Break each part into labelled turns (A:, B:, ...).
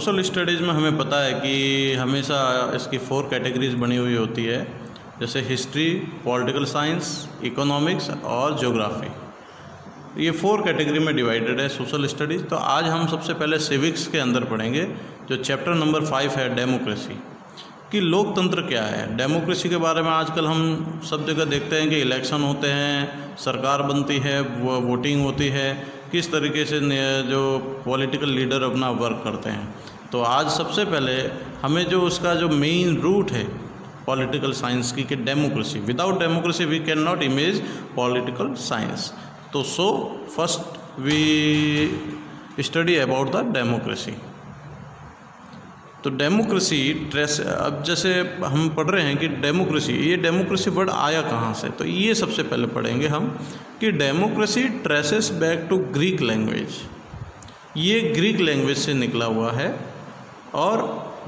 A: Social studies में हमें पता है कि हमेशा इसकी 4 कैटेगरीज बनी हुई होती है, जैसे हिस्ट्री, पॉलिटिकल साइंस, इकोनॉमिक्स और ज्योग्राफी। ये 4 कैटेगरी में डिवाइडेड है सोशल स्टडीज़। तो आज हम सबसे पहले सिविक्स के अंदर पढ़ेंगे, जो चैप्टर नंबर 5 है, डेमोक्रेसी, कि लोकतंत्र क्या है। डेमोक्रेसी के बारे में आजकल हम सब जगह देखते हैं कि इलेक्शन होते हैं, सरकार बनती है, वोटिंग होती है, किस तरीके से जो पॉलिटिकल लीडर अपना वर्क करते हैं। तो आज सबसे पहले हमें जो उसका जो मेन रूट है पॉलिटिकल साइंस की, कि democracy, without democracy we can not image political science. तो first we study about the democracy. तो डेमोक्रेसी अब जैसे हम पढ़ रहे हैं कि डेमोक्रेसी, ये डेमोक्रेसी वर्ड आया कहाँ से, तो ये सबसे पहले पढ़ेंगे हम कि democracy traces back to Greek language. ये ग्रीक लैंग्वेज से निकला हुआ है, और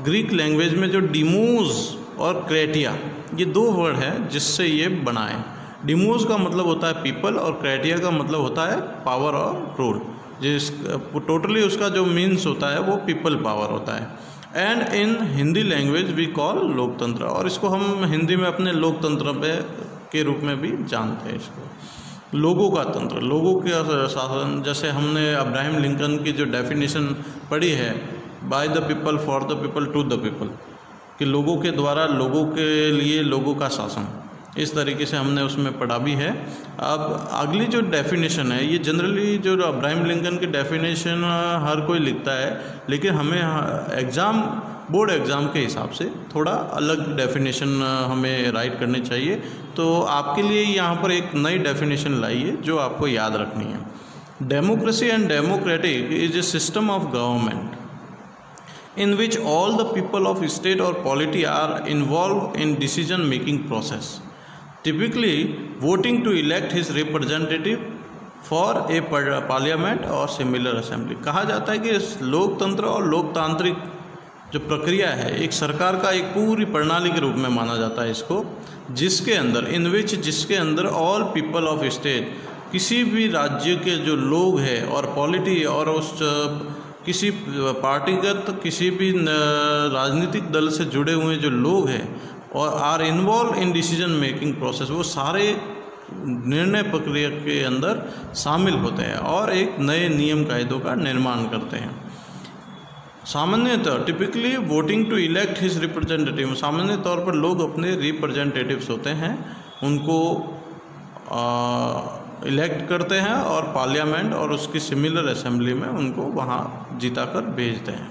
A: ग्रीक लैंग्वेज में जो डिमोस और क्रेटिया, ये 2 वर्ड हैं जिससे ये बना है। डिमोस का मतलब होता है पीपल, और क्रेटिया का मतलब होता है पावर और रूल। जिस टोटली उसका जो मीन्स होता है वो पीपल पावर होता है। And in Hindi language we call लोकतंत्र, और इसको हम हिंदी में अपने लोकतंत्र के रूप में भी जानते हैं। इसको लोगों का तंत्र, लोगों के शासन, जैसे हमने अब्राहम लिंकन की जो डेफिनेशन पढ़ी है, by the people, for the people, to the people, कि लोगों के द्वारा, लोगों के लिए, लोगों का शासन, इस तरीके से हमने उसमें पढ़ा भी है। अब अगली जो डेफिनेशन है, ये जनरली जो अब्राहम लिंकन की डेफिनेशन हर कोई लिखता है, लेकिन हमें बोर्ड एग्ज़ाम के हिसाब से थोड़ा अलग डेफिनेशन हमें राइट करनी चाहिए। तो आपके लिए यहाँ पर एक नई डेफिनेशन लाई है जो आपको याद रखनी है। Democracy and democratic is a system of government in which all the people of state or polity are involved in decision making process, typically voting to elect his representative for a parliament or similar assembly। कहा जाता है कि लोकतंत्र और लोकतांत्रिक जो प्रक्रिया है, एक सरकार का एक पूरी प्रणाली के रूप में माना जाता है इसको, जिसके अंदर जिसके अंदर ऑल पीपल ऑफ स्टेट, किसी भी राज्य के जो लोग हैं, और पॉलिटी, और उस किसी पार्टीगत, किसी भी राजनीतिक दल से जुड़े हुए जो लोग हैं, और are involve in decision making process, वो सारे निर्णय प्रक्रिया के अंदर शामिल होते हैं और एक नए नियम कायदों का निर्माण करते हैं। सामान्यतः typically voting to elect his representative, सामान्य तौर पर लोग अपने रिप्रेजेंटेटिव्स होते हैं, उनको इलेक्ट करते हैं, और पार्लियामेंट और उसकी सिमिलर असेंबली में उनको वहाँ जीता कर भेजते हैं।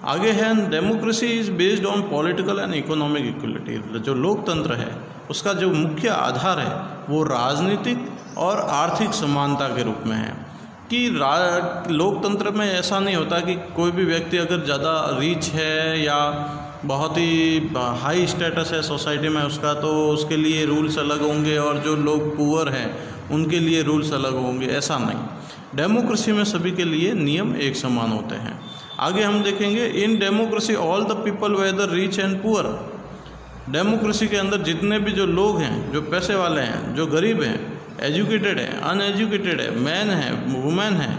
A: आगे है, democracy is based on political and economic equality. जो लोकतंत्र है उसका जो मुख्य आधार है वो राजनीतिक और आर्थिक समानता के रूप में है। कि लोकतंत्र में ऐसा नहीं होता कि कोई भी व्यक्ति अगर ज़्यादा रिच है या बहुत ही हाई स्टेटस है सोसाइटी में उसका, तो उसके लिए रूल्स अलग होंगे, और जो लोग पुअर हैं उनके लिए रूल्स अलग होंगे, ऐसा नहीं। डेमोक्रेसी में सभी के लिए नियम एक समान होते हैं। आगे हम देखेंगे, in democracy all the people whether rich and poor. Democracy के अंदर जितने भी जो लोग हैं, जो पैसे वाले हैं, जो गरीब हैं, एजुकेटेड हैं, अनएजुकेटेड है, मैन है, वुमेन है,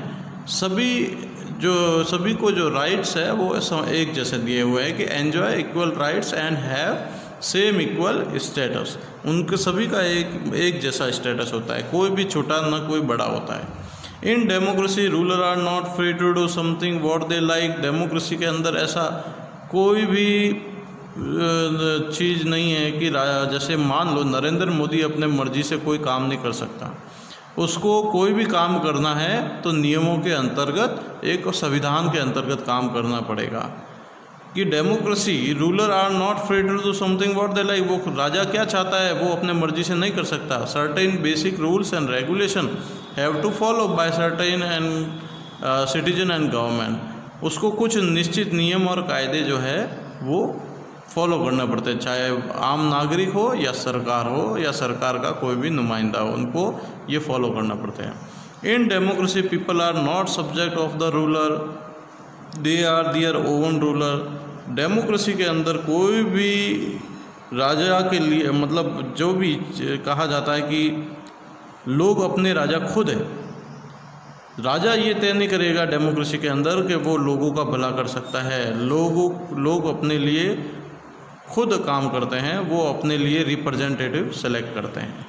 A: सभी को जो राइट्स है वो एक जैसे दिए हुए हैं कि enjoy equal rights and have same equal status. उनके सभी का एक जैसा स्टेटस होता है, कोई भी छोटा ना कोई बड़ा होता है। In democracy ruler are not free to do something what they like. Democracy के अंदर ऐसा कोई भी चीज़ नहीं है कि जैसे मान लो नरेंद्र मोदी अपने मर्जी से कोई काम नहीं कर सकता, उसको कोई भी काम करना है तो नियमों के अंतर्गत, एक संविधान के अंतर्गत काम करना पड़ेगा। कि democracy ruler are not free to do something what they like, वो राजा क्या चाहता है वो अपने मर्जी से नहीं कर सकता। Certain basic rules and regulation have to follow by certain and citizen and government, उसको कुछ निश्चित नियम और कायदे जो है वो फॉलो करना पड़ते हैं, चाहे आम नागरिक हो या सरकार का कोई भी नुमाइंदा हो, उनको ये फॉलो करना पड़ते हैं। In democracy people are not subject of the ruler, they are their own ruler. Democracy के अंदर कोई भी राजा के लिए, मतलब जो भी कहा जाता है कि लोग अपने राजा खुद है, राजा ये तय नहीं करेगा डेमोक्रेसी के अंदर कि वो लोगों का भला कर सकता है। लोग अपने लिए खुद काम करते हैं, वो अपने लिए रिप्रेजेंटेटिव सेलेक्ट करते हैं।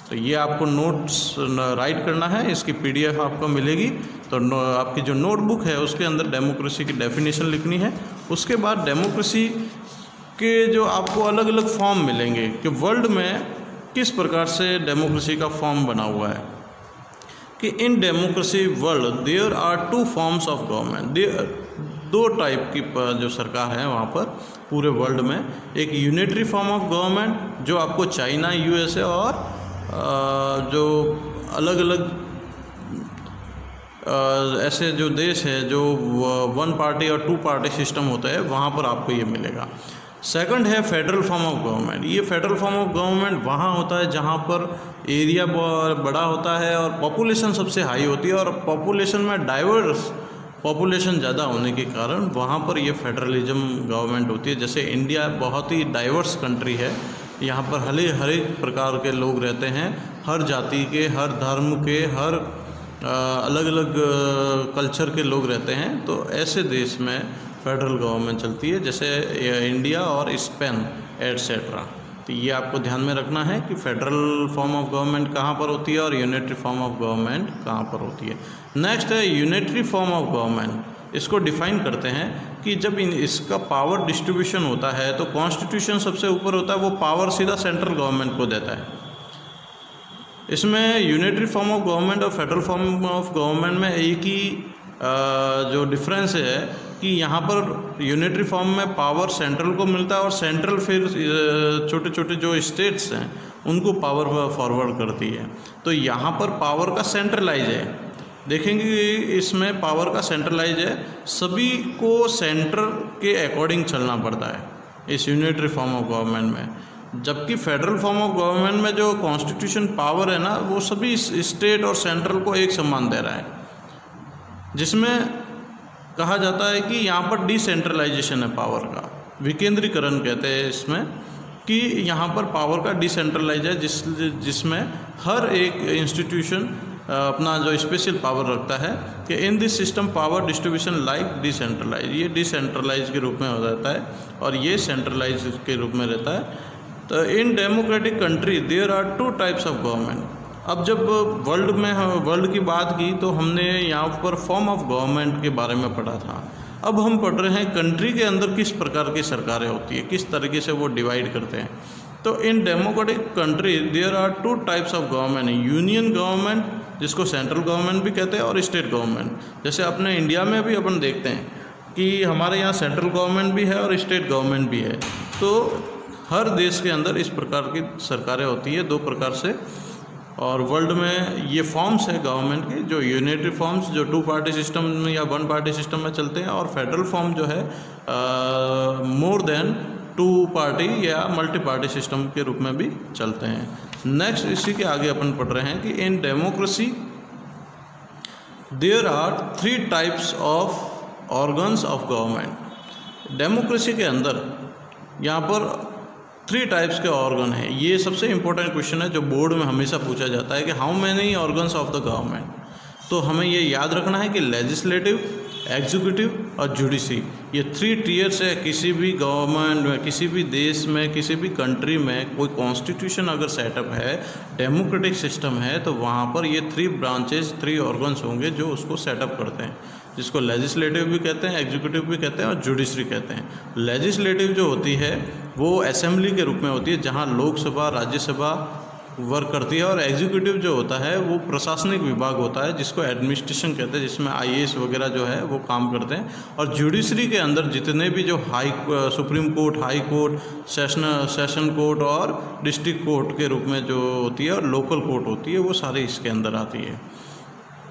A: तो ये आपको नोट्स राइट करना है, इसकी PDF आपको मिलेगी। तो आपकी जो नोटबुक है उसके अंदर डेमोक्रेसी की डेफिनेशन लिखनी है। उसके बाद डेमोक्रेसी के जो आपको अलग अलग फॉर्म मिलेंगे कि वर्ल्ड में किस प्रकार से डेमोक्रेसी का फॉर्म बना हुआ है, कि in democracy world there are 2 forms of government. 2 type की जो सरकार है वहाँ पर पूरे वर्ल्ड में। एक यूनिटरी फॉर्म ऑफ गवर्नमेंट जो आपको चाइना, USA और जो अलग अलग ऐसे जो देश है जो 1 पार्टी और 2 पार्टी सिस्टम होता है, वहाँ पर आपको ये मिलेगा। सेकंड है फेडरल फॉर्म ऑफ गवर्नमेंट। ये फेडरल फॉर्म ऑफ गवर्नमेंट वहाँ होता है जहाँ पर एरिया बड़ा होता है और पॉपुलेशन सबसे हाई होती है, और पॉपुलेशन में डाइवर्स पॉपुलेशन ज़्यादा होने के कारण वहाँ पर ये फेडरलिज्म गवर्नमेंट होती है। जैसे इंडिया बहुत ही डाइवर्स कंट्री है, यहाँ पर हर एक प्रकार के लोग रहते हैं, हर जाति के, हर धर्म के, हर अलग अलग कल्चर के लोग रहते हैं। तो ऐसे देश में फेडरल गवर्नमेंट चलती है, जैसे इंडिया और स्पेन एटसेट्रा। तो ये आपको ध्यान में रखना है कि फेडरल फॉर्म ऑफ गवर्नमेंट कहाँ पर होती है और यूनिटरी फॉर्म ऑफ गवर्नमेंट कहाँ पर होती है। नेक्स्ट है यूनिटरी फॉर्म ऑफ गवर्नमेंट। इसको डिफाइन करते हैं कि जब इसका पावर डिस्ट्रीब्यूशन होता है तो कॉन्स्टिट्यूशन सबसे ऊपर होता है, वो पावर सीधा सेंट्रल गवर्नमेंट को देता है। इसमें यूनिटरी फॉर्म ऑफ गवर्नमेंट और फेडरल फॉर्म ऑफ गवर्नमेंट में एक ही जो डिफरेंस है कि यहाँ पर यूनिटरी फॉर्म में पावर सेंट्रल को मिलता है और सेंट्रल फिर छोटे छोटे जो स्टेट्स हैं उनको पावर फॉरवर्ड करती है। तो यहाँ पर पावर का सेंट्रलाइज है, देखेंगे इसमें पावर का सेंट्रलाइज है, सभी को सेंटर के अकॉर्डिंग चलना पड़ता है इस यूनिटरी फॉर्म ऑफ गवर्नमेंट में। जबकि फेडरल फॉर्म ऑफ गवर्नमेंट में जो कॉन्स्टिट्यूशन पावर है ना, वो सभी स्टेट और सेंट्रल को एक समान दे रहा है, जिसमें कहा जाता है कि यहाँ पर डिसेंट्रलाइजेशन है पावर का, विकेंद्रीकरण कहते हैं इसमें, कि यहाँ पर पावर का डिसेंट्रलाइज है जिसमें हर एक इंस्टीट्यूशन अपना जो स्पेशल पावर रखता है कि in this system power distribution like decentralise. ये डिसेंट्रलाइज के रूप में हो जाता है और ये सेंट्रलाइज के रूप में रहता है। तो in democratic country there are 2 types of government. अब जब वर्ल्ड की बात की तो हमने यहाँ पर फॉर्म ऑफ गवर्नमेंट के बारे में पढ़ा था। अब हम पढ़ रहे हैं कंट्री के अंदर किस प्रकार की सरकारें होती है, किस तरीके से वो डिवाइड करते हैं। तो in democratic country there are 2 types of government, union government जिसको सेंट्रल गवर्नमेंट भी कहते हैं और स्टेट गवर्नमेंट। जैसे अपने इंडिया में भी अपन देखते हैं कि हमारे यहाँ सेंट्रल गवर्नमेंट भी है और स्टेट गवर्नमेंट भी है। तो हर देश के अंदर इस प्रकार की सरकारें होती है 2 प्रकार से। और वर्ल्ड में ये फॉर्म्स है गवर्नमेंट के, जो यूनिटरी फॉर्म्स जो 2 पार्टी सिस्टम में या 1 पार्टी सिस्टम में चलते हैं, और फेडरल फॉर्म जो है मोर देन 2 पार्टी या मल्टी पार्टी सिस्टम के रूप में भी चलते हैं। नेक्स्ट इसी के आगे अपन पढ़ रहे हैं कि in democracy there are 3 types of organs of government. Democracy के अंदर यहाँ पर 3 टाइप्स के ऑर्गन हैं। ये सबसे इंपॉर्टेंट क्वेश्चन है जो बोर्ड में हमेशा पूछा जाता है कि how many organs of the government. तो हमें ये याद रखना है कि लेजिस्लेटिव, एग्जीक्यूटिव और जुडिशरी, ये 3 टीयर्स है। किसी भी गवर्नमेंट में, किसी भी देश में, किसी भी कंट्री में कोई कॉन्स्टिट्यूशन अगर सेटअप है, डेमोक्रेटिक सिस्टम है, तो वहाँ पर ये 3 ब्रांचेज, 3 ऑर्गन्स होंगे जो उसको सेटअप करते हैं, जिसको लेजिस्लेटिव भी कहते हैं, एग्जीक्यूटिव भी कहते हैं और जुडिशरी कहते हैं। लेजिस्लेटिव जो होती है वो असेंबली के रूप में होती है, जहाँ लोकसभा, राज्यसभा वर्क करती है, और एग्जीक्यूटिव जो होता है वो प्रशासनिक विभाग होता है जिसको एडमिनिस्ट्रेशन कहते हैं, जिसमें IAS वगैरह जो है वो काम करते हैं। और जुडिशरी के अंदर जितने भी जो supreme court, high court, session court और डिस्ट्रिक्ट कोर्ट के रूप में जो होती है और लोकल कोर्ट होती है, वो सारी इसके अंदर आती है।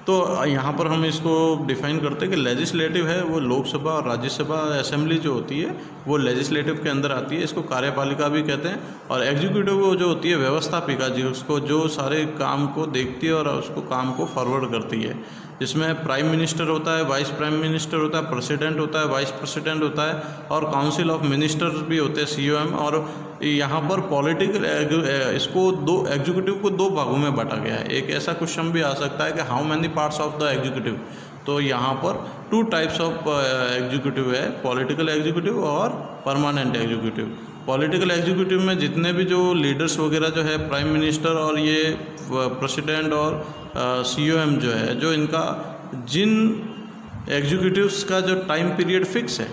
A: तो यहाँ पर हम इसको डिफाइन करते हैं कि लेजिस्लेटिव है वो लोकसभा और राज्यसभा, असेंबली जो होती है वो लेजिस्लेटिव के अंदर आती है, इसको कार्यपालिका भी कहते हैं। और एग्जीक्यूटिव जो होती है व्यवस्थापिका जी, उसको जो सारे काम को देखती है और उसको काम को फॉरवर्ड करती है, जिसमें प्राइम मिनिस्टर होता है, वाइस प्राइम मिनिस्टर होता है, प्रेसिडेंट होता है, वाइस प्रेसिडेंट होता है और काउंसिल ऑफ मिनिस्टर्स भी होते हैं, COM। और यहाँ पर पॉलिटिकल इसको एग्जीक्यूटिव को 2 भागों में बांटा गया है। एक ऐसा क्वेश्चन भी आ सकता है कि how many parts of the executive, तो यहाँ पर 2 टाइप्स ऑफ एग्जीक्यूटिव है, पॉलिटिकल एग्जीक्यूटिव और परमानेंट एग्जीक्यूटिव। पॉलिटिकल एग्जीक्यूटिव में जितने भी जो लीडर्स वगैरह जो है, प्राइम मिनिस्टर और ये प्रेसिडेंट और COM जो है, जो इनका जिन एग्जीक्यूटिव्स का जो टाइम पीरियड फिक्स है,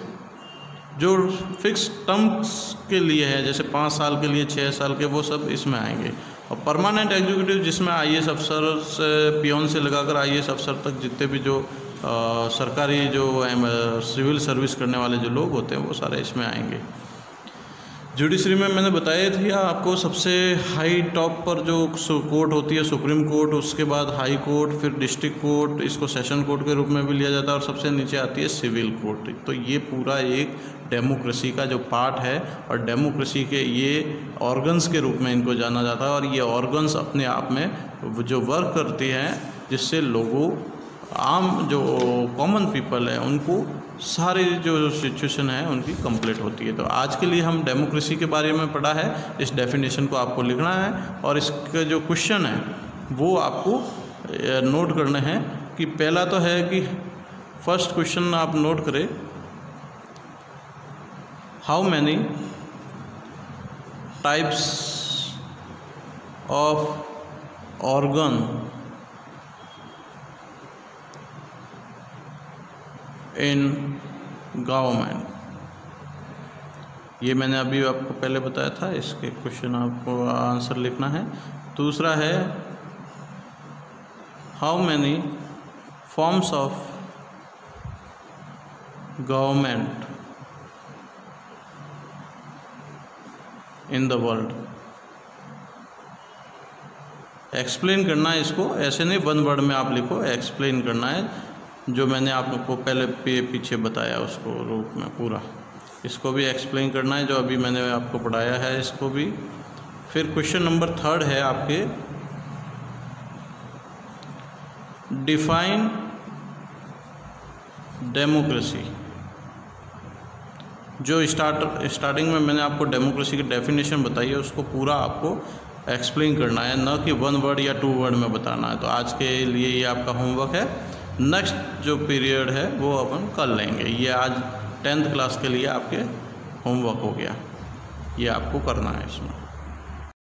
A: जो फिक्स टर्म्स के लिए है, जैसे 5 साल के लिए, 6 साल के, वो सब इसमें आएंगे। और परमानेंट एग्जीक्यूटिव जिसमें IAS अफसर से पियोन से लगाकर IAS अफसर तक जितने भी जो सरकारी जो सिविल सर्विस करने वाले जो लोग होते हैं वो सारे इसमें आएंगे। जुडिशरी में मैंने बताया था आपको सबसे हाई टॉप पर जो कोर्ट होती है सुप्रीम कोर्ट, उसके बाद हाई कोर्ट, फिर डिस्ट्रिक्ट कोर्ट, इसको सेशन कोर्ट के रूप में भी लिया जाता है, और सबसे नीचे आती है सिविल कोर्ट। तो ये पूरा एक डेमोक्रेसी का जो पार्ट है और डेमोक्रेसी के ये ऑर्गन्स के रूप में इनको जाना जाता है। और ये ऑर्गन्स अपने आप में जो वर्क करती हैं जिससे लोगों आम जो कॉमन पीपल है उनको सारी जो सिचुएशन है उनकी कंप्लीट होती है। तो आज के लिए हम डेमोक्रेसी के बारे में पढ़ा है, इस डेफिनेशन को आपको लिखना है और इसके जो क्वेश्चन है वो आपको नोट करने हैं। कि पहला तो है कि फर्स्ट क्वेश्चन आप नोट करें, how many types of organ in government. ये मैंने अभी आपको पहले बताया था, इसके क्वेश्चन आपको आंसर लिखना है। दूसरा है how many forms of government in the world. Explain करना है इसको, ऐसे नहीं वन वर्ड में आप लिखो, एक्सप्लेन करना है जो मैंने आपको पहले पीछे बताया उसको रूप में पूरा। इसको भी एक्सप्लेन करना है जो अभी मैंने आपको पढ़ाया है, इसको भी। फिर क्वेश्चन नंबर 3 है आपके, डिफाइन डेमोक्रेसी। जो स्टार्टिंग में मैंने आपको डेमोक्रेसी की डेफिनेशन बताई है उसको पूरा आपको एक्सप्लेन करना है, न कि 1 वर्ड या 2 वर्ड में बताना है। तो आज के लिए ये आपका होमवर्क है। नेक्स्ट जो पीरियड है वो अपन कर लेंगे। ये आज 10th क्लास के लिए आपके होमवर्क हो गया, ये आपको करना है इसमें।